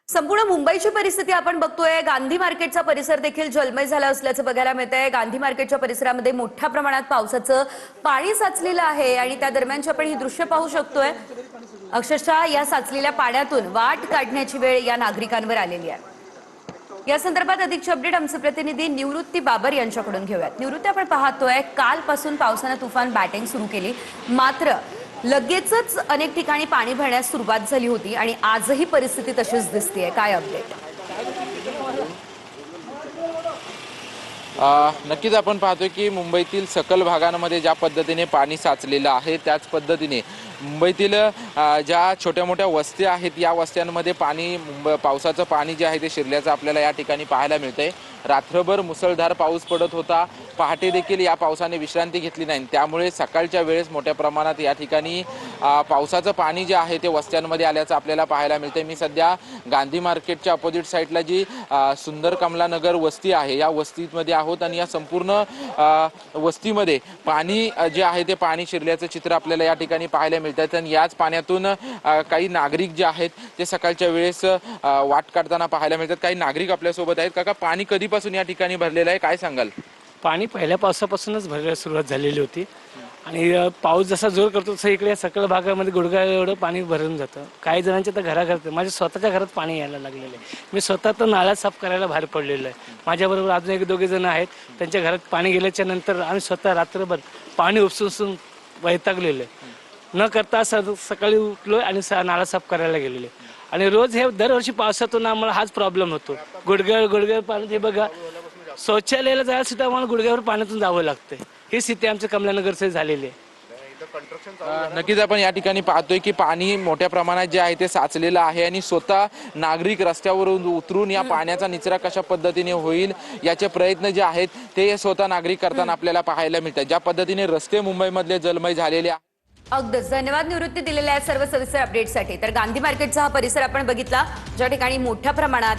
संपूर्ण मुंबईची परिस्थिती आपण बघतोय। गांधी मार्केटचा परिसर देखील जलमय झाला असल्याचं बघायला मिळतंय। गांधी मार्केटच्या परिसरामध्ये मोठ्या प्रमाणात पावसाचं पाणी साचलेलं आहे आणि त्या दरम्यानची आपण ही दृश्य पाहू शकतोय। अक्षरशः या साचलेल्या पाण्यातून वाट काढण्याची वेळ या नागरिकांवर आलेली आहे। या संदर्भात अधिकची अपडेट आमचे प्रतिनिधी निवृत्ती बाबर यांच्याकडून घेऊयात। निवृत्ती, आपण पाहतोय कालपासून पावसानं तुफान बॅटिंग सुरू केली, मात्र लगेचच अनेक ठिकाणी पाणी भरण्यास सुरुवात झाली होती आणि आजही परिस्थिती तशीच दिसतेय। काय अपडेट? नक्कीच आपण पाहतोय की मुंबईतील सकल भागांमध्ये ज्या पद्धतीने पाणी साचलेलं आहे त्याच पद्धतीने मुंबईतील ज्या छोट्या मोठ्या वस्त्या आहेत या वस्त्यांमध्ये पावसाचं पाणी जे आहे ते शिरल्याचं आपल्याला या ठिकाणी पाहायला मिळतंय। रात्रभर मुसळधार पाऊस पडत होता, पहाटे देखील या पावसाने विश्रांती घेतली नाही, त्यामुळे सकाळच्या वेळेस मोठ्या प्रमाणात या ठिकाणी पावसाचं पाणी जे आहे ते वस्त्यांमध्ये आल्याचं आपल्याला पाहायला मिळतंय। मी सध्या गांधी मार्केटच्या अपोजिट साईडला जी सुंदर कमला नगर वस्ती आहे या वस्तीमध्ये आहोत आणि या संपूर्ण वस्तीमध्ये पाणी जे आहे ते पाणी शिरल्याचं चित्र आपल्याला या ठिकाणी पाहायला मिळतात आणि याच पाण्यातून काही नागरिक जे आहेत ते सकाळच्या वेळेस वाट काढताना पाहायला मिळतात। काही नागरिक आपल्यासोबत आहेत। काका, पाणी कधीपासून या ठिकाणी भरलेलं आहे, काय सांगाल? पाणी पहिल्या पावसापासूनच भरायला सुरुवात झालेली होती आणि पाऊस जसा जोर करतो तसं इकडे सकल भागामध्ये गुडघा एवढं पाणी भरून जातं। काही जणांच्या तर घराघरात, माझ्या स्वतःच्या घरात पाणी यायला लागलेलं आहे। मी स्वतः तर नाला साफ करायला बाहेर पडलेलो आहे। माझ्याबरोबर अजून एक दोघे जण आहेत, त्यांच्या घरात पाणी गेल्याच्या नंतर आम्ही स्वतः रात्रभर पाणी उपसून वैतागलेलो आहे। न करता सकाळी उठलो आणि नाला साफ करायला गेलेले आणि रोज हे दरवर्षी पावसातून आम्हाला हाच प्रॉब्लेम होतो। गुडघ्यावर पाणी, हे बघा, शौचालयाला जायला सुद्धा आम्हाला गुडघ्यावर पाण्यातून जावं लागतंय। ही स्थिती आमच्या कमलानगरचे झालेली आहे। नक्कीच आपण या ठिकाणी पाहतोय की पाणी मोठ्या प्रमाणात जे आहे ते साचलेलं आहे आणि स्वतः नागरिक रस्त्यावरून उतरून या पाण्याचा निचरा कशा पद्धतीने होईल याचे प्रयत्न जे आहेत ते स्वतः नागरिक करताना आपल्याला पाहायला मिळतात। ज्या पद्धतीने रस्ते मुंबईमधले जलमय झालेले आहेत। अगदीच धन्यवाद निवृत्ती दिलेल्या सर्व सविस्तर अपडेटसाठी। तर गांधी मार्केटचा हा परिसर आपण बघितला, ज्या ठिकाणी मोठ्या प्रमाणात